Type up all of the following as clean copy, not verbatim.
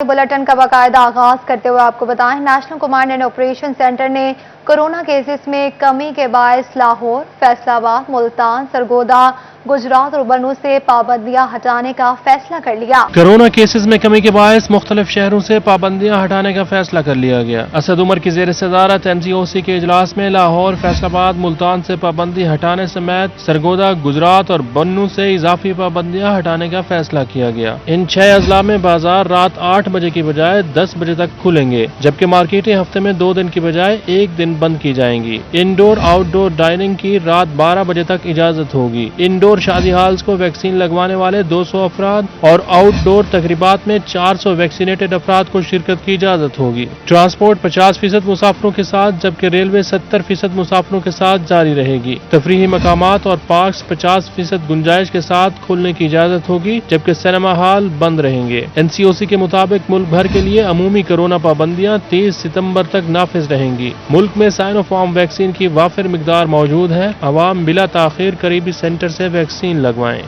Bulletin का बाकायदा आगाज करते हुए आपको बताएं, national command and operation centre ने कोरोना केसेस में कमी के बायस लाहौर, फैसलाबाद, मुल्तान, सरगोदा, गुजरात और बनू से पाबंदियां हटाने का फैसला कर लिया। कोरोना केसेस में कमी के बायस मुख्तलिफ शहरों से पाबंदियां हटाने का फैसला कर लिया गया। असद उमर की ज़ेर सदारत NCOC के इजलास में लाहौर, फैसलाबाद, मुल्तान से पाबंदी हटाने समेत सरगोदा, गुजरात और बन्नू से इजाफी पाबंदियां हटाने का फैसला किया गया। इन 6 अजला में बाजार रात 8 बजे की बजाय 10 बजे तक खुलेंगे, जबकि मार्केटें हफ्ते में 2 दिन की बजाय 1 दिन बंद की जाएंगी। इंडोर आउटडोर डाइनिंग की रात 12 बजे तक इजाजत होगी। इंडोर शादी हाल्स को वैक्सीन लगवाने वाले 200 अफराद और आउटडोर तकरीबात में 400 वैक्सीनेटेड अफराद को शिरकत की इजाजत होगी। ट्रांसपोर्ट 50% मुसाफिरों के साथ, जबकि रेलवे 70% मुसाफिरों के साथ जारी रहेगी। तफरीही मकामात और पार्क्स 50% गुंजाइश के साथ खुलने की इजाजत होगी, जबकि सिनेमा हॉल बंद रहेंगे। NCOC के मुताबिक मुल्क भर के लिए अमूमी कोरोना पाबंदियां 30 सितंबर तक नाफिज रहेंगी। मुल्क में साइनोफार्म वैक्सीन की वाफिर मिकदार मौजूद है। अवाम बिला ताखीर करीबी सेंटर से वैक्सीन लगवाएं।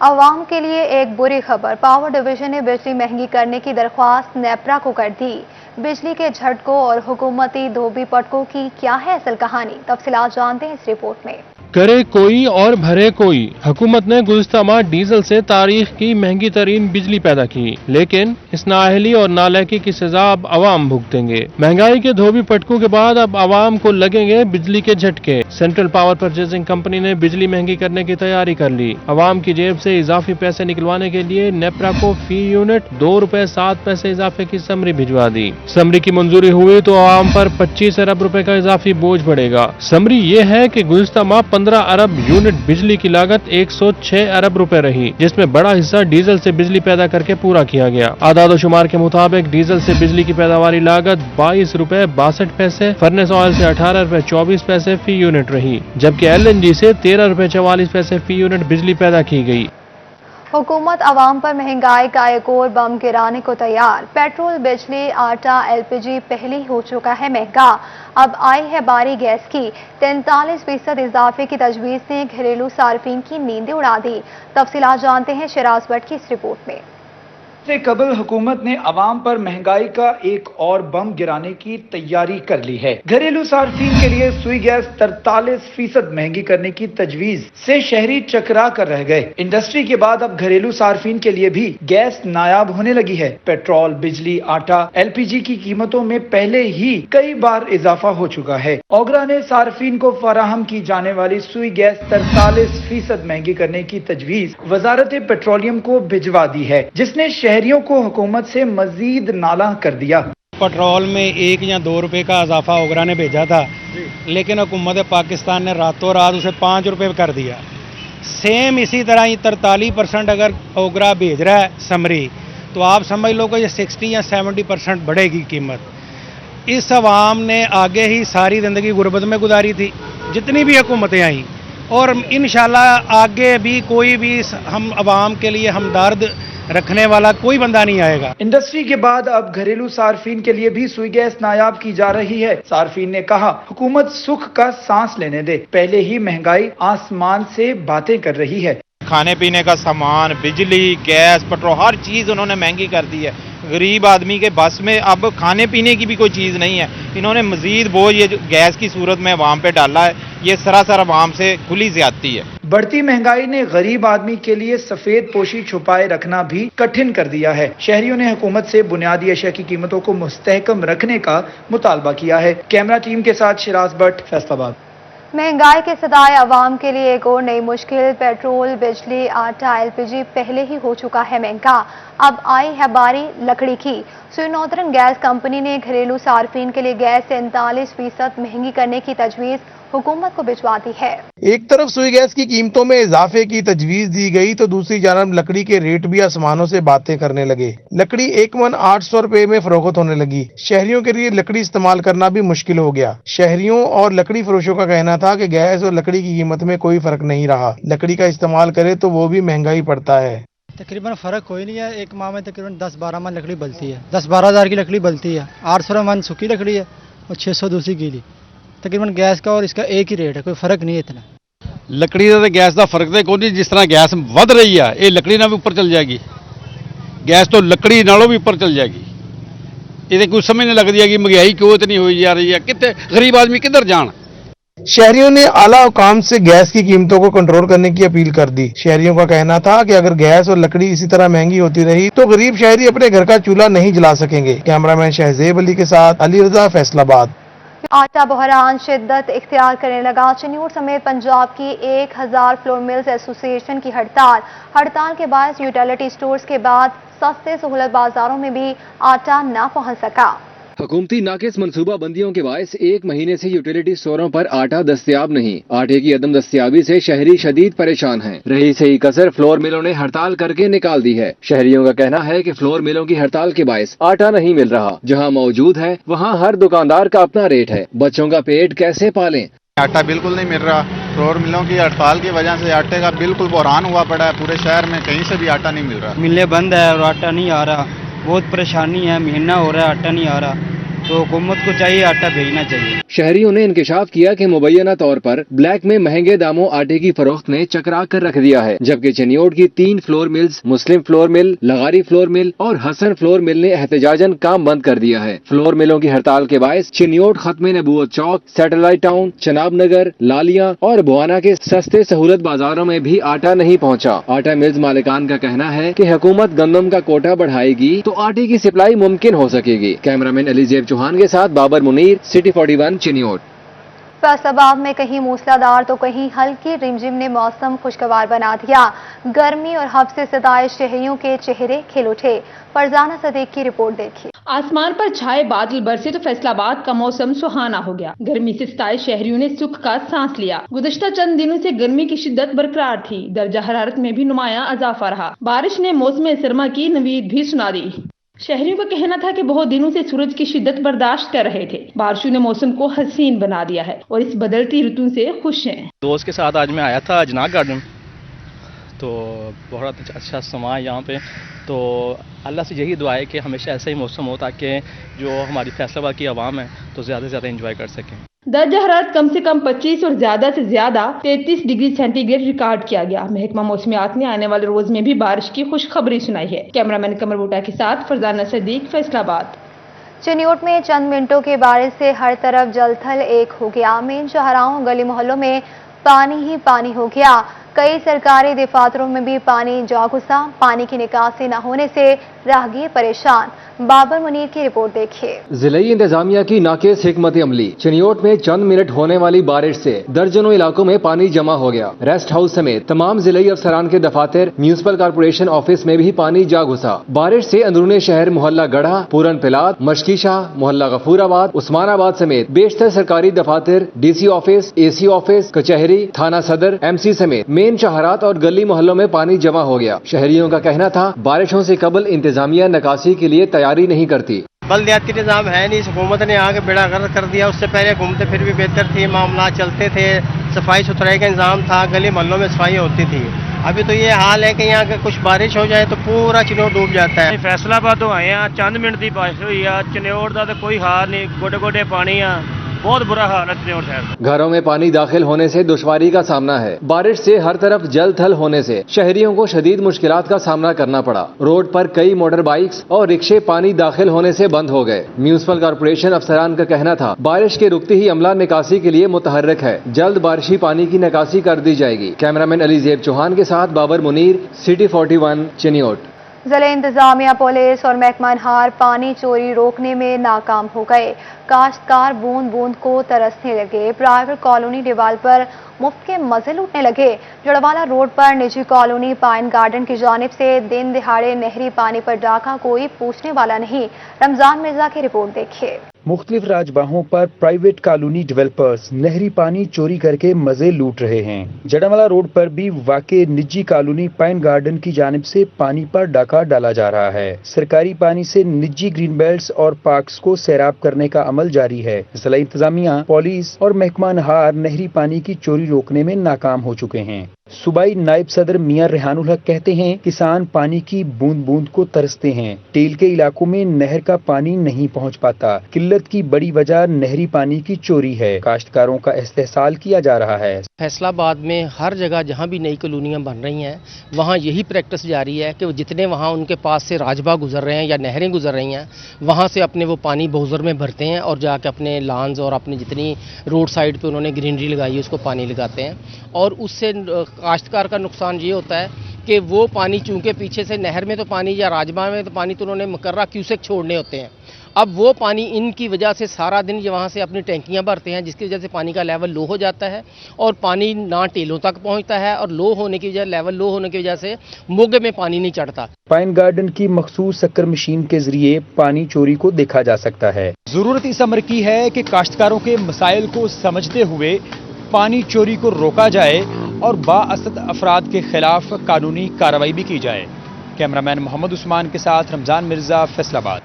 अवाम के लिए एक बुरी खबर, पावर डिवीजन ने बिजली महंगी करने की दरख्वास्त नेपरा को कर दी। बिजली के झटकों और हुकूमती धोबी पटकों की क्या है असल कहानी, तफसीलात जानते हैं इस रिपोर्ट में। करे कोई और भरे कोई। हुकूमत ने गुज़िश्ता माह डीजल से तारीख की महंगी तरीन बिजली पैदा की, लेकिन इस नाअहली और नालायकी की सजा अब अवाम भुगतेंगे। महंगाई के धोबी पटकों के बाद अब अवाम को लगेंगे बिजली के झटके। सेंट्रल पावर परचेजिंग कंपनी ने बिजली महंगी करने की तैयारी कर ली। अवाम की जेब से इजाफी पैसे निकलवाने के लिए नेपरा को फी यूनिट 2 रुपए 7 पैसे इजाफे की समरी भिजवा दी। समरी की मंजूरी हुई तो अवाम पर 25 अरब रुपए का इजाफी बोझ बढ़ेगा। समरी ये है कि गुज़िश्ता माह 15 अरब यूनिट बिजली की लागत 106 अरब रुपए रही, जिसमें बड़ा हिस्सा डीजल से बिजली पैदा करके पूरा किया गया। आदाद शुमार के मुताबिक डीजल से बिजली की पैदावारी लागत 22 रुपए 62 पैसे, फर्नेस ऑयल से 18 रुपए 24 पैसे फी यूनिट रही, जबकि LNG से 13 रुपए 44 पैसे फी यूनिट बिजली पैदा की गई। हुकूमत अवाम पर महंगाई का एक और बम गिराने को तैयार। पेट्रोल, बिजली, आटा, LPG पहले ही हो चुका है महंगा, अब आई है बारी गैस की। 43% इजाफे की तजवीज ने घरेलू सार्फिन की नींदें उड़ा दी। तफसीलात जानते हैं शराज भट्ट की इस रिपोर्ट में। से कबल हुकूमत ने अवाम पर महंगाई का एक और बम गिराने की तैयारी कर ली है। घरेलू सार्फिन के लिए सुई गैस 43% महंगी करने की तजवीज से शहरी चकरा कर रह गए। इंडस्ट्री के बाद अब घरेलू सार्फिन के लिए भी गैस नायाब होने लगी है। पेट्रोल, बिजली, आटा, LPG की कीमतों में पहले ही कई बार इजाफा हो चुका है। ओगरा ने सार्फिन को फराहम की जाने वाली सुई गैस 43% महंगी करने की तजवीज वजारत पेट्रोलियम को भिजवा दी है, जिसने शहरियों को हुकूमत से मजीद नाला कर दिया। पेट्रोल में 1 या 2 रुपए का इजाफा ओगरा ने भेजा था, लेकिन हुकूमत पाकिस्तान ने रातों रात उसे 5 रुपए कर दिया। सेम इसी तरह ही 43% अगर ओगरा भेज रहा है समरी, तो आप समझ लो कि ये 60 या 70% बढ़ेगी कीमत। इस अवाम ने आगे ही सारी जिंदगी गुर्बत में गुजारी थी, जितनी भी हुकूमतें आई, और इंशाल्लाह आगे भी कोई भी हम अवाम के लिए हमदर्द रखने वाला कोई बंदा नहीं आएगा। इंडस्ट्री के बाद अब घरेलू सार्फिन के लिए भी सुई गैस नायाब की जा रही है। सार्फिन ने कहा, हुकूमत सुख का सांस लेने दे, पहले ही महंगाई आसमान से बातें कर रही है। खाने पीने का सामान, बिजली, गैस, पेट्रोल, हर चीज उन्होंने महंगी कर दी है। गरीब आदमी के बस में अब खाने पीने की भी कोई चीज नहीं है। इन्होंने मजीद बोझ ये गैस की सूरत में अवाम पे डाला है। ये सरासर अवाम से खुली ज्यादती है। बढ़ती महंगाई ने गरीब आदमी के लिए सफेद पोशी छुपाए रखना भी कठिन कर दिया है। शहरियों ने हुकूमत से बुनियादी अशिया की कीमतों को मुस्तहकम रखने का मुतालबा किया है। कैमरा टीम के साथ शराज भट्ट, फैसलाबाद। महंगाई के सदाए अवाम के लिए एक और नई मुश्किल, पेट्रोल, बिजली, आटा, LPG पहले ही हो चुका है महंगा, अब आई है बारी लकड़ी की। सुई नॉर्दर्न गैस कंपनी ने घरेलू सार्फिन के लिए गैस 43% महंगी करने की तजवीज हुकूमत को भिजवा दी है। एक तरफ सुई गैस की कीमतों में इजाफे की तजवीज दी गई तो दूसरी जानब लकड़ी के रेट भी आसमानों से बातें करने लगे। लकड़ी 1 मन 800 रुपए में फरोख्त होने लगी। शहरियों के लिए लकड़ी इस्तेमाल करना भी मुश्किल हो गया। शहरियों और लकड़ी फरोशों का कहना था कि गैस और लकड़ी की कीमत में कोई फर्क नहीं रहा, लकड़ी का इस्तेमाल करे तो वो भी महंगाई पड़ता है। तकरीबन फ़र्क कोई नहीं है। एक माह में तकरीबन 10-12 मन लकड़ी बलती है, 10-12 हज़ार की लकड़ी बलती है। 800 मन सूखी लकड़ी है और 600 दूसरी गीली। तकरीबन गैस का और इसका एक ही रेट है, कोई फ़र्क नहीं है इतना। लकड़ी का गैस का फर्क तो कोई नहीं, जिस तरह गैस वध रही है ये लकड़ी ना भी ऊपर चल जाएगी। गैस तो लकड़ी नालों भी ऊपर चल जाएगी। ये कोई समझ नहीं लगती है कि महंगाई क्यों इतनी हुई जा रही है, कितने गरीब आदमी किधर जान। शहरियों ने आला हुकाम से गैस की कीमतों को कंट्रोल करने की अपील कर दी। शहरियों का कहना था कि अगर गैस और लकड़ी इसी तरह महंगी होती रही तो गरीब शहरी अपने घर का चूल्हा नहीं जला सकेंगे। कैमरामैन शहजेब अली के साथ अली रजा, फैसलाबाद। आटा बहरान शिद्दत इख्तियार करने लगा। चिन्यूट समेत पंजाब की 1000 फ्लोर मिल्स एसोसिएशन की हड़ताल के बायस यूटिलिटी स्टोर्स के बाद सस्ते सहूलत बाजारों में भी आटा न पहुंच सका। हुकूमती नाकिस मनसूबा बंदियों के बायस 1 महीने से यूटिलिटी स्टोरों पर आटा दस्तयाब नहीं। आटे की अदम दस्तयाबी से शहरी शदीद परेशान हैं। रही सही कसर फ्लोर मिलों ने हड़ताल करके निकाल दी है। शहरियों का कहना है कि फ्लोर मिलों की हड़ताल के बायस आटा नहीं मिल रहा। जहां मौजूद है वहां हर दुकानदार का अपना रेट है। बच्चों का पेट कैसे पालें? आटा बिल्कुल नहीं मिल रहा। फ्लोर मिलों की हड़ताल की वजह से आटे का बिल्कुल बहरान हुआ पड़ा है। पूरे शहर में कहीं से भी आटा नहीं मिल रहा। मिलें बंद है और आटा नहीं आ रहा, बहुत परेशानी है। महीना हो रहा है आटा नहीं आ रहा, तो हुकूमत को चाहिए आटा भेजना चाहिए। शहरियों ने इंकशाफ किया कि मुबैना तौर पर ब्लैक में महंगे दामों आटे की फरोख्त ने चकरा कर रख दिया है, जबकि चिन्योट की 3 फ्लोर मिल्स, मुस्लिम फ्लोर मिल, लगारी फ्लोर मिल और हसन फ्लोर मिल ने एहतजाजन काम बंद कर दिया है। फ्लोर मिलों की हड़ताल के बायस चिन्योट, खत्म नबूवत चौक, सैटेलाइट टाउन, चनाब नगर, लालिया और बुआना के सस्ते सहूलत बाजारों में भी आटा नहीं पहुंचा। आटा मिल्स मालिकान का कहना है कि हुकूमत गंदम का कोटा बढ़ाएगी तो आटे की सप्लाई मुमकिन हो सकेगी। कैमरामैन अली जेब चौहान के साथ बाबर मुनीर, सिटी 41, चिन्योट। फैसलाबाद में कहीं मूसलाधार तो कहीं हल्की रिमझिम ने मौसम खुशगवार बना दिया। गर्मी और हब से सताए शहरियों के चेहरे खिल उठे। फरजाना सदीक की रिपोर्ट देखिए। आसमान पर छाए बादल बरसे तो फैसलाबाद का मौसम सुहाना हो गया। गर्मी से सताए शहरियों ने सुख का सांस लिया। गुज़श्ता चंद दिनों से गर्मी की शिद्दत बरकरार थी। दर्जा हरारत में भी नुमाया इजाफा रहा। बारिश ने मौसम सरमा की नवीद भी सुना दी। शहरियों का कहना था कि बहुत दिनों से सूरज की शिद्दत बर्दाश्त कर रहे थे। बारिशों ने मौसम को हसीन बना दिया है और इस बदलती ऋतु से खुश हैं। दोस्त के साथ आज मैं आया था अजनाक गार्डन, तो बहुत अच्छा समा है यहाँ पे। तो अल्लाह से यही दुआ है कि हमेशा ऐसा ही मौसम हो ताकि जो हमारी फैसलाबाद की आवाम है तो ज़्यादा से ज़्यादा एंजॉय कर सकें। दर्जा हरारत कम से कम 25 और ज्यादा से ज्यादा 33 डिग्री सेंटीग्रेड रिकॉर्ड किया गया। महकमा मौसमियात ने आने वाले रोज में भी बारिश की खुशखबरी सुनाई है। कैमरामैन कमर बूटा के साथ फरजाना सदीक, फैसलाबाद। चिन्योट में चंद मिनटों की बारिश से हर तरफ जलथल एक हो गया। मेन शाहराहों, गली मोहल्लों में पानी ही पानी हो गया। कई सरकारी दफातरों में भी पानी जा घुसा। पानी की निकासी न होने से राहगीर परेशान। बाबर मुनीर की रिपोर्ट देखिए। जिलाई इंतजामिया की नाकिस हिकमत अमली। चिन्योट में चंद मिनट होने वाली बारिश से दर्जनों इलाकों में पानी जमा हो गया। रेस्ट हाउस समेत तमाम जिलाई अफसरान के दफातर, म्यूनिसिपल कॉर्पोरेशन ऑफिस में भी पानी जा घुसा। बारिश से अंदरूनी शहर मोहल्ला गढ़ा, पूरन पिलात, मशकी शाह, मोहल्ला गफूराबाद, उस्मानाबाद समेत बेशतर सरकारी दफातर, DC ऑफिस, AC ऑफिस, कचहरी, थाना सदर, MC समेत मेन शहरात और गली मोहल्लों में पानी जमा हो गया। शहरियों का कहना था बारिशों से कबल इंतजामिया निकासी के लिए तैयारी नहीं करती। बल्दियाती निज़ाम है नहीं, हुकूमत ने आगे बेड़ा गर्क कर दिया। उससे पहले हुकूमतें फिर भी बेहतर थी, मामला चलते थे, सफाई सुथराई का इंतजाम था, गली मोहल्लों में सफाई होती थी। अभी तो ये हाल है कि यहाँ अगर कुछ बारिश हो जाए तो पूरा चिन्योट डूब जाता है। फैसलाबाद तो आए हैं, चंद मिनट की बारिश हुई है। चिन्योट का तो कोई हाल नहीं, गोडे गोडे पानी है, बहुत बुरा हाल है चिन्योट शहर। घरों में पानी दाखिल होने से दुश्वारी का सामना है। बारिश से हर तरफ जल थल होने से शहरियों को शदीद मुश्किलात का सामना करना पड़ा। रोड पर कई मोटर बाइक्स और रिक्शे पानी दाखिल होने से बंद हो गए। म्यूनिसिपल कॉर्पोरेशन अफसरान का कहना था बारिश के रुकते ही अमला निकासी के लिए मुतहर्रिक है। जल्द बारिशी पानी की निकासी कर दी जाएगी। कैमरामैन अली जेब चौहान के साथ बाबर मुनीर, सिटी 41, चिन्योट। जिला इंतजामिया, पुलिस और महकमा हार पानी चोरी रोकने में नाकाम हो गए। काश्तकार बूंद बूंद को तरसने लगे। प्राइवेट कॉलोनी डेवलपर मुफ्त के मजे लूटने लगे। जड़वाला रोड पर निजी कॉलोनी पाइन गार्डन की जानिब से दिन दिहाड़े नहरी पानी पर डाका कोई पूछने वाला नहीं। रमजान मिर्जा की रिपोर्ट देखिए। मुख्तलिफ राजबाहों पर प्राइवेट कॉलोनी डेवलपर्स नहरी पानी चोरी करके मजे लूट रहे हैं। जड़वाला रोड पर भी वाक़े निजी कॉलोनी पाइन गार्डन की जानिब से पानी पर डाका डाला जा रहा है। सरकारी पानी से निजी ग्रीन बेल्ट्स और पार्क्स को सैराब करने का अमल जारी है। जिला इंतजामिया, पुलिस और महकमा हार नहरी पानी की चोरी रोकने में नाकाम हो चुके हैं। सूबाई नायब सदर मियां रेहानुल हक कहते हैं किसान पानी की बूंद बूंद को तरसते हैं। टेल के इलाकों में नहर का पानी नहीं पहुंच पाता। किल्लत की बड़ी वजह नहरी पानी की चोरी है। काश्तकारों का इस्तेहसाल किया जा रहा है। फैसलाबाद में हर जगह जहाँ भी नई कॉलोनियाँ बन रही हैं वहाँ यही प्रैक्टिस जारी है कि जितने वहाँ उनके पास से राजबा गुजर रहे हैं या नहरें गुजर रही हैं वहाँ से अपने वो पानी बोझर में भरते हैं और जाके अपने लॉन्स और अपनी जितनी रोड साइड पे उन्होंने ग्रीनरी लगाई है उसको पानी लगाते हैं। और उससे काश्तकार का नुकसान ये होता है कि वो पानी चूंकि पीछे से नहर में तो पानी या राजबा में तो पानी तो उन्होंने मुकर्रा क्यूसेक छोड़ने होते हैं। अब वो पानी इनकी वजह से सारा दिन ये वहाँ से अपनी टैंकियाँ भरते हैं जिसकी वजह से पानी का लेवल लो हो जाता है और पानी ना टेलों तक पहुँचता है और लो होने की वजह लेवल लो होने की वजह से मोगे में पानी नहीं चढ़ता। पाइन गार्डन की मखसूस शक्कर मशीन के जरिए पानी चोरी को देखा जा सकता है। जरूरत इस अमर की है कि काश्तकारों के मसाइल को समझते हुए पानी चोरी को रोका जाए और बाअसद अफराद के खिलाफ कानूनी कार्रवाई भी की जाए। कैमरामैन मोहम्मद उस्मान के साथ रमजान मिर्जा, फैसलाबाद।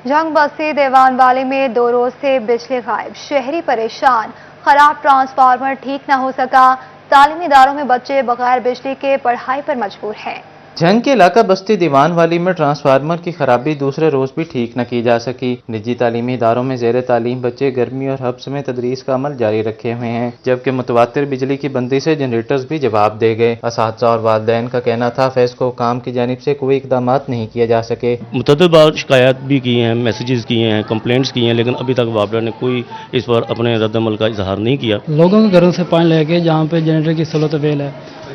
जंग बस्ती देवान वाली में 2 रोज से बिजली गायब, शहरी परेशान, खराब ट्रांसफार्मर ठीक न हो सका, तालीमी इदारों में बच्चे बगैर बिजली के पढ़ाई पर मजबूर हैं। जंग के इलाका बस्ती दीवान वाली में ट्रांसफार्मर की खराबी दूसरे रोज भी ठीक न की जा सकी। निजी तालीमी इदारों में ज़ेर तालीम बच्चे गर्मी और हब्स में तदरीस का अमल जारी रखे हुए हैं, जबकि मुतवातिर बिजली की बंदी से जनरेटर्स भी जवाब दे गए। असातिज़ा और वालिदैन का कहना था फेस्को काम की जानिब से कोई इकदाम नहीं किए जा सके। मुतअद्दिद बार शिकायत भी की हैं, मैसेजेस किए हैं, कंप्लेंट्स की हैं, लेकिन अभी तक वापडा ने कोई इस पर अपने रद्दमल का इजहार नहीं किया। लोगों के घरों से पानी लेके जहाँ पे जनरेटर की सहूलत अवेल है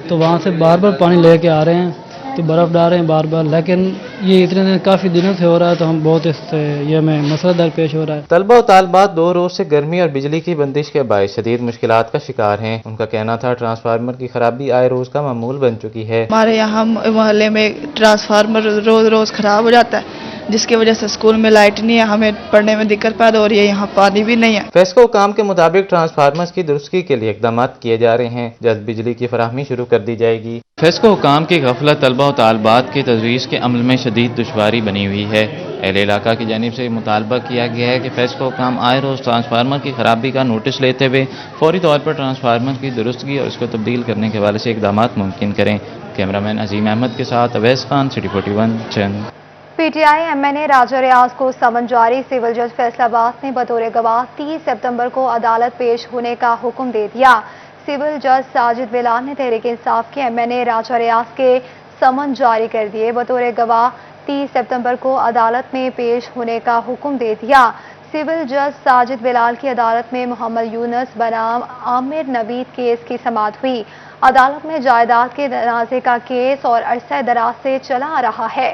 तो वहाँ से बार बार पानी लेके आ रहे हैं तो बर्फ़ डाल रहे हैं बार बार, लेकिन ये इतने दिन काफ़ी दिनों से हो रहा है तो हम बहुत इससे ये में मसला दरपेश हो रहा है। तलबा और तालबात 2 रोज से गर्मी और बिजली की बंदिश के बायस शदीद मुश्किलात का शिकार हैं। उनका कहना था ट्रांसफार्मर की खराबी आए रोज का मामूल बन चुकी है। हमारे यहाँ मोहल्ले में ट्रांसफार्मर रोज रोज खराब हो जाता है जिसकी वजह से स्कूल में लाइट नहीं है, हमें पढ़ने में दिक्कत पैदा हो रही है, यहाँ पानी भी नहीं है। फेस्को काम के मुताबिक ट्रांसफार्मर्स की दुरुस्ती के लिए इकदाम किए जा रहे हैं। जल्द बिजली की फराहमी शुरू कर दी जाएगी। फेस्को काम की गफलत तलबा और तालबात की तजवीज़ के अमल में शदीद दुश्वारी बनी हुई है। अहले इलाका की जानिब से मुतालबा किया गया है कि फेस्को काम आए रोज ट्रांसफार्मर की खराबी का नोटिस लेते हुए फौरी तौर पर ट्रांसफार्मर की दुरुस्तगी और इसको तब्दील करने के हवाले से इकदाम मुमकिन करें। कैमरामैन अजीम अहमद के साथ अवैस खान, सिटी 41 चंद। पीटीआई एमएनए राजा रियाज को समन जारी, सिविल जज फैसलाबाद ने बतौर गवाह 30 सितंबर को अदालत पेश होने का हुक्म दे दिया। सिविल जज साजिद बिलाल ने तहरीक इंसाफ के एमएनए राजा रियाज के समन जारी कर दिए। बतौर गवाह 30 सितंबर को अदालत में पेश होने का हुक्म दे दिया। सिविल जज साजिद बिलाल की अदालत में मोहम्मद यूनुस बनाम आमिर नवीद केस की समाअत हुई। अदालत में जायदाद के तनाज़े का केस और अरसा दराज से चला आ रहा है।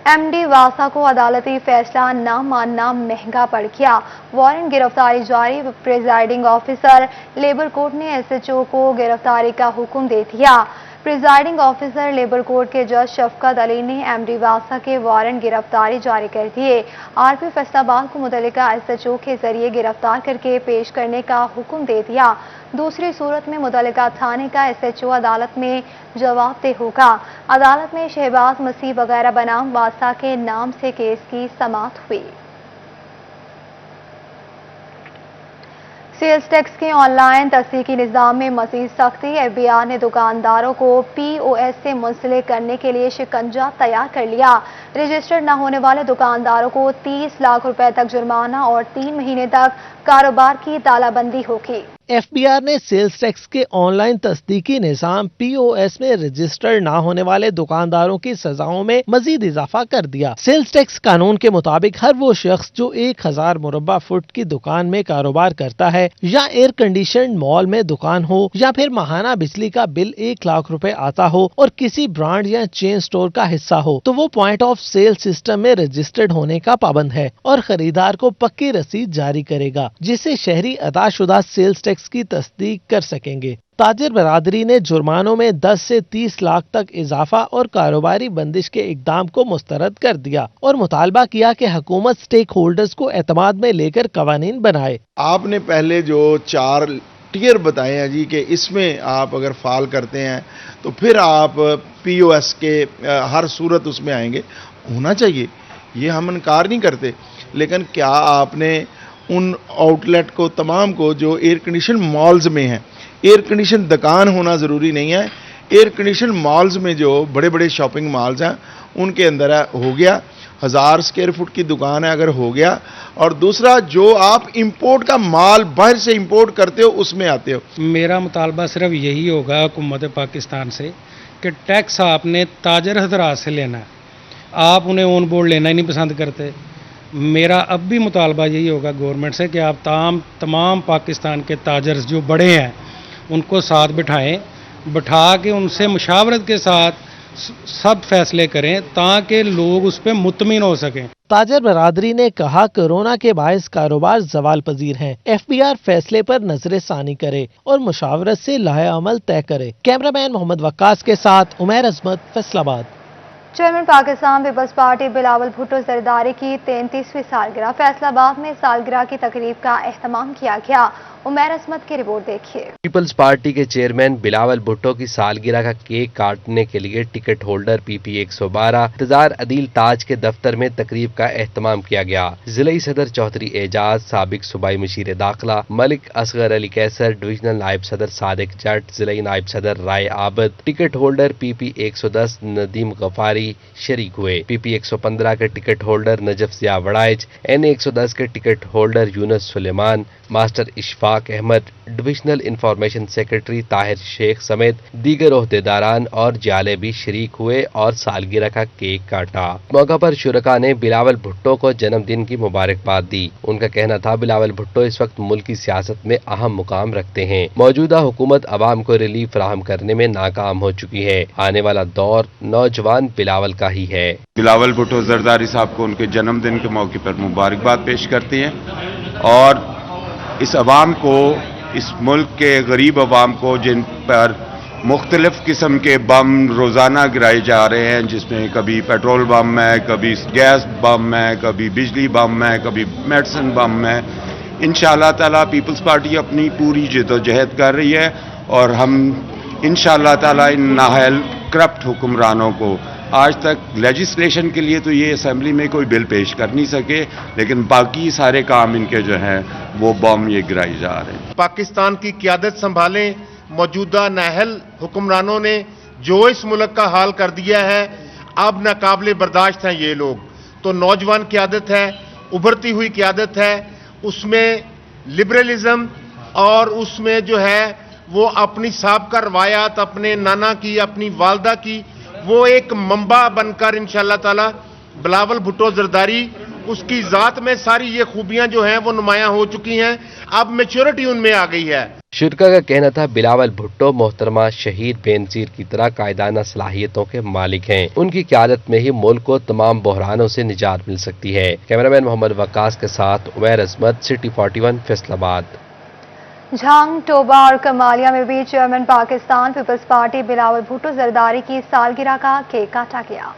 एमडी वासा को अदालती फैसला न मानना महंगा पड़ गया। वारंट गिरफ्तारी जारी, प्रिजाइडिंग ऑफिसर लेबर कोर्ट ने एसएचओ को गिरफ्तारी का हुक्म दे दिया। प्रिजाइडिंग ऑफिसर लेबर कोर्ट के जज शफकत अली ने एमडी वासा के वारंट गिरफ्तारी जारी कर दिए। आरपी फैसलाबाद को मुतल्लिका एसएचओ के जरिए गिरफ्तार करके पेश करने का हुक्म दे दिया। दूसरी सूरत में मुतल्लिका थाने का एसएचओ अदालत में जवाबदेह होगा। अदालत में शहबाज मसीह वगैरह बनाम वासा के नाम से केस की समाअत हुई। सेल्स टैक्स के ऑनलाइन तस्दीकी निज़ाम में मज़ीद सख्ती, एफबीआर ने दुकानदारों को पीओएस से मुंसलिक करने के लिए शिकंजा तैयार कर लिया। रजिस्टर्ड न होने वाले दुकानदारों को 30 लाख रुपए तक जुर्माना और 3 महीने तक कारोबार की तालाबंदी होगी। एफबीआर ने सेल्स टैक्स के ऑनलाइन तस्दीकी निज़ाम पीओएस में रजिस्टर्ड ना होने वाले दुकानदारों की सजाओं में मजीद इजाफा कर दिया। सेल्स टैक्स कानून के मुताबिक हर वो शख्स जो 1000 मुरब्बा फुट की दुकान में कारोबार करता है या एयर कंडीशन मॉल में दुकान हो या फिर माहाना बिजली का बिल 1 लाख रुपए आता हो और किसी ब्रांड या चेन स्टोर का हिस्सा हो तो वो पॉइंट ऑफ सेल सिस्टम में रजिस्टर्ड होने का पाबंद है और खरीदार को पक्की रसीद जारी करेगा जिससे शहरी अदाशुदा सेल्स टैक्स की तस्दीक कर सकेंगे। ताजिर बरादरी ने जुर्मानों में 10 से 30 लाख तक इजाफा और कारोबारी बंदिश के इकदाम को मुस्तरद कर दिया और मुतालबा किया कि हुकूमत स्टेक होल्डर्स को एतमाद में लेकर कवानीन बनाए। आपने पहले जो 4 टियर बताए हैं जी कि इसमें आप अगर फाल करते हैं तो फिर आप पीओएस के हर सूरत उसमें आएंगे, होना चाहिए, ये हम इनकार नहीं करते, लेकिन क्या आपने ان آؤٹ لیٹ کو تمام کو جو ایئر کنڈیشن مالز میں ہیں. ایئر کنڈیشن دکان ہونا ضروری نہیں ہے, ایئر کنڈیشن مالز میں جو بڑے بڑے شاپنگ مالز ہیں ان کے اندر ہو گیا. 1000 اسکوائر فٹ کی دکان ہے اگر ہو گیا. اور دوسرا جو آپ امپورٹ کا مال باہر سے امپورٹ کرتے ہو اس میں آتے ہو. میرا مطالبہ صرف یہی ہوگا حکومت پاکستان سے کہ ٹیکس آپ نے تاجر حضرات سے لینا ہے, آپ انہیں آن بورڈ لینا ہی نہیں پسند کرتے. میرا اب بھی مطالبہ یہی ہوگا گورنمنٹ سے کہ آپ تمام پاکستان کے تاجر جو بڑے ہیں ان کو ساتھ بٹھا کے ان سے مشاورت کے ساتھ سب فیصلے کریں تاکہ لوگ اس پہ مطمئن ہو سکیں. تاجر برادری نے کہا کورونا کے باعث کاروبار زوال پذیر ہیں. FBR فیصلے پر نظر ثانی کرے اور مشاورت سے لائحہ عمل طے کرے. کیمرہ مین محمد وقاص کے ساتھ عمیر عظمت, فیصل آباد. چیئرمین پاکستان پیپلز پارٹی بلاول بھٹو زرداری کی 33ویں سالگرہ. فیصل آباد میں سالگرہ کی تقریب کا اہتمام کیا گیا. عمیر عظمت کی رپورٹ دیکھیے. پیپلز پارٹی کے چیئرمین بلاول بھٹو کی سالگرہ کا کیک کاٹنے کے لیے ٹکٹ ہولڈر PP 112 انتظار عدیل تاج کے دفتر میں تقریب کا اہتمام کیا گیا. ضلعی صدر چودھری اعجاز, سابق صوبائی مشیر داخلہ ملک اصغر علی کیسر, ڈویژنل نائب صدر صادق جٹ, ضلعی نائب صدر Rai Abid, ticket holder PP 110 Nadeem Ghaffari شریک ہوئے. PP 115 کے ticket holder Najaf Zia Warraich, NA 110 کے ticket holder Younis Suleman, master Ashfaq Ahmad, divisional information secretary Tahir Sheikh سمیت دیگر عہدیداران اور جالے بھی شریک ہوئے اور سالگرہ کا کیک کاٹا. موقع پر شرکاء نے بلاول بھٹو کو جنم دن کی مبارکباد دی. ان کا کہنا تھا بلاول بھٹو اس وقت ملک کی سیاست میں اہم مقام رکھتے ہیں. موجودہ حکومت عوام کو ریلیف فراہم کرنے میں ناکام ہو چکی ہے. آنے والا دور نوجوان بلاول کا ہی ہے. بلاول بھٹو زرداری صاحب کو ان کے جنم دن کے موقع پر مبارکباد پیش کرتے ہیں اور اس عوام کو, اس ملک کے غریب عوام کو جن پر مختلف قسم کے بم روزانہ گرائے جا رہے ہیں, جس میں کبھی پیٹرول بم ہے, کبھی گیس بم ہے, کبھی بجلی بم ہے, کبھی میڈیسن بم ہے, انشاءاللہ تعالی پیپلز پارٹی اپنی پوری جدوجہد کر رہی ہے اور ہم انشاءاللہ تعالی ان نااہل کرپٹ حکمرانوں کو, آج تک لیجسلیشن کے لیے تو یہ اسمبلی میں کوئی بل پیش کر نہیں سکے, لیکن باقی سارے کام ان کے جو ہیں وہ بم یہ گرائے جا رہے ہیں. پاکستان کی قیادت سنبھالیں موجودہ نااہل حکمرانوں نے جو اس ملک کا حال کر دیا ہے, اب ناقابل برداشت ہیں یہ لوگ. تو نوجوان قیادت ہے, ابھرتی ہوئی قیادت ہے, اس میں لبرلزم اور اس میں جو ہے وہ اپنی سابقہ روایات, اپنے نانا کی, اپنی والدہ کی, وہ ایک منبع بن کر انشاءاللہ تعالی بلاول بھٹو زرداری اس کی ذات میں ساری یہ خوبیاں جو ہیں وہ نمایاں ہو چکی ہیں. اب میچورٹی ان میں آ گئی ہے. شرکا کا کہنا تھا بلاول بھٹو محترمہ شہید بے نظیر کی طرح قائدانہ صلاحیتوں کے مالک ہیں. ان کی قیادت میں ہی ملک کو تمام بحرانوں سے نجات مل سکتی ہے. کیمرامین محمد وقاص کے ساتھ عمیر عظمت, سٹی 41, فیصل آباد. جھانگ, ٹوبا اور کمالیہ میں بھی چیئرمین پاکستان پیپلز پارٹی بلاول بھٹو زرداری کی سالگرہ کا کیک کاٹا گیا.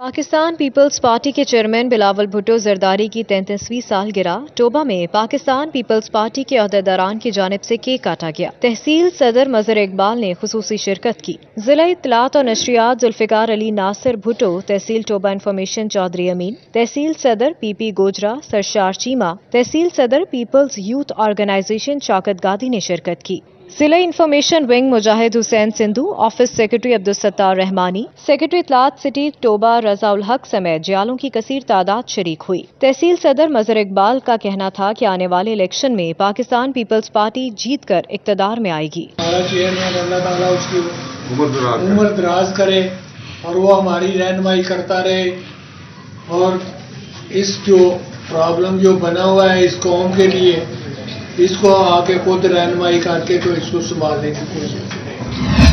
پاکستان پیپلز پارٹی کے چیئرمین بلاول بھٹو زرداری کی 33ویں سالگرہ ٹوبا میں پاکستان پیپلز پارٹی کے عہدیداران کی جانب سے کیک کاٹا گیا. تحصیل صدر مظہر اقبال نے خصوصی شرکت کی. ضلع اطلاعات اور نشریات ذوالفقار علی ناصر بھٹو, تحصیل ٹوبا انفارمیشن چودھری امین, تحصیل صدر PP گوجرا سرشار چیمہ, تحصیل صدر پیپلز یوتھ آرگنائزیشن شوکت گادی نے شرکت کی. ضلع انفارمیشن ونگ مجاہد حسین سندھو, آفس سیکرٹری عبدالستار رحمانی, سیکرٹری اطلاعات سٹی ٹوبا رضا الحق سمیت جیالوں کی کثیر تعداد شریک ہوئی. تحصیل صدر مظہر اقبال کا کہنا تھا کہ آنے والے الیکشن میں پاکستان پیپلز پارٹی جیت کر اقتدار میں آئے گی. ہمارا چیئرمین اللہ تعالیٰ اس کی عمر دراز کرے اور وہ ہماری رہنمائی کرتا رہے اور اس جو پرابلم جو بنا ہوا ہے اس قوم کے لیے, اس کو آگے خود رہنمائی کر کے تو اس کو سنبھالنے کی کوشش کریں.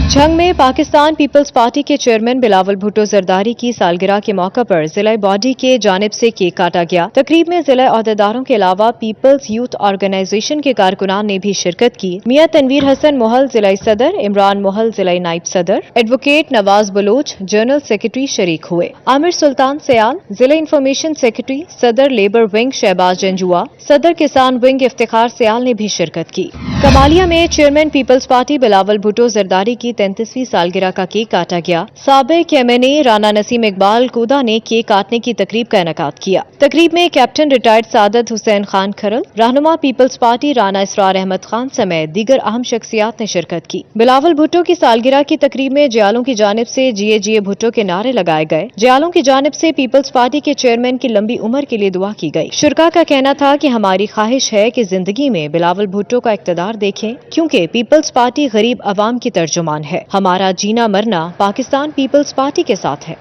جھنگ میں پاکستان پیپلز پارٹی کے چیئرمین بلاول بھٹو زرداری کی سالگرہ کے موقع پر ضلع باڈی کے جانب سے کیک کاٹا گیا. تقریب میں ضلع عہدیداروں کے علاوہ پیپلز یوتھ آرگنائزیشن کے کارکنان نے بھی شرکت کی. میاں تنویر حسن محل ضلع صدر, عمران محل ضلع نائب صدر, ایڈوکیٹ نواز بلوچ جنرل سیکرٹری شریک ہوئے. عامر سلطان سیال ضلع انفارمیشن سیکرٹری, صدر لیبر ونگ شہباز جنجوا, صدر کسان ونگ افتخار سیال نے بھی شرکت کی. کمالیہ میں چیئرمین پیپلز پارٹی بلاول بھٹو زرداری کی 33वीं सालगिरह का केक काटा गया। साबिक एमएनए राना नसीम इकबाल कूदा ने केक काटने की तकरीब का इनेकाद किया। तकरीब में कैप्टन रिटायर्ड सादत हुसैन खान खरल, रहनुमा पीपल्स पार्टी राना इसरार अहमद खान समेत दीगर अहम शख्सियात ने शिरकत की। बिलावल भुट्टो की सालगिरह की तकरीब में जियालों की जानिब से जिए जिए भुट्टो के नारे लगाए गए। जियालों की जानिब से पीपल्स पार्टी के चेयरमैन की लंबी उम्र के लिए दुआ की गई। शुरका का कहना था कि हमारी ख्वाहिश है कि जिंदगी में बिलावल भुट्टो का इक़्तिदार देखें, क्योंकि पीपल्स पार्टी गरीब अवाम की तर्जुमान है। हमारा जीना मरना पाकिस्तान पीपल्स पार्टी के साथ है।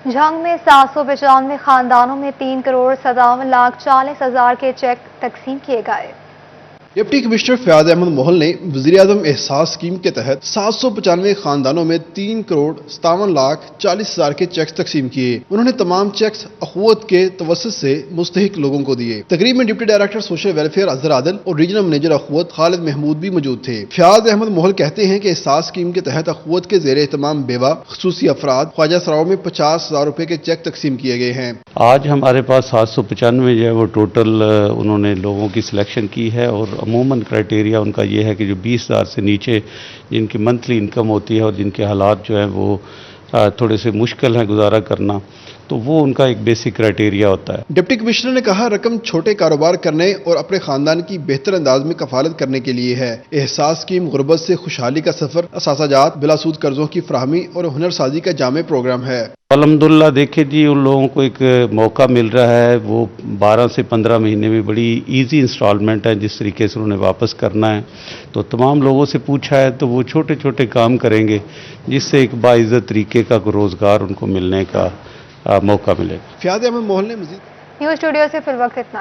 झंग में 795 खानदानों में 3,57,40,000 के चेक तकसीम किए गए। डिप्टी कमिश्नर फयाद अहमद मोहल ने वज़ीर-ए-आज़म एहसास स्कीम के तहत 795 खानदानों में 3,57,40,000 के चेक्स तकसीम किए। उन्होंने तमाम चेक्स अखुवत के तवस्सुत से मुस्तहिक लोगों को दिए। तकरीब में deputy director social welfare Azhar Adil और रीजनल मैनेजर अखुवत खालिद महमूद भी मौजूद थे। फयाद अहमद मोहल कहते हैं कि एहसास स्कीम के तहत अखुवत के ज़ेरे एहतमाम बेवा ख़ुसूसी अफराद ख्वाजा सराओं में 50,000 रुपए के चेक तकसीम किए गए हैं। आज हमारे पास 795 जो है वो टोटल उन्होंने लोगों की सिलेक्शन की है और अमूमन क्राइटेरिया उनका ये है कि जो 20,000 से नीचे जिनकी मंथली इनकम होती है और जिनके हालात जो हैं वो थोड़े से मुश्किल हैं गुजारा करना, तो वो उनका एक बेसिक क्राइटेरिया होता है। डिप्टी कमिश्नर ने कहा रकम छोटे कारोबार करने और अपने खानदान की बेहतर अंदाज में कफालत करने के लिए है। एहसास स्कीम गुर्बत से खुशहाली का सफर, असासाजात, बिलासूद कर्जों की फराहमी और हुनर साजी का जामे प्रोग्राम है। अल्हम्दुलिल्लाह देखे जी उन लोगों को एक मौका मिल रहा है, वो 12 से 15 महीने में बड़ी इजी इंस्टॉलमेंट है जिस तरीके से उन्हें वापस करना है। तो तमाम लोगों से पूछा है तो वो छोटे छोटे काम करेंगे जिससे एक बाइज़्ज़त तरीके का रोज़गार उनको मिलने का मौका मिलेगा। फयाद अहमद मोहल ने मज़ीद न्यूज़ स्टूडियो से फिल वक्त इतना ही।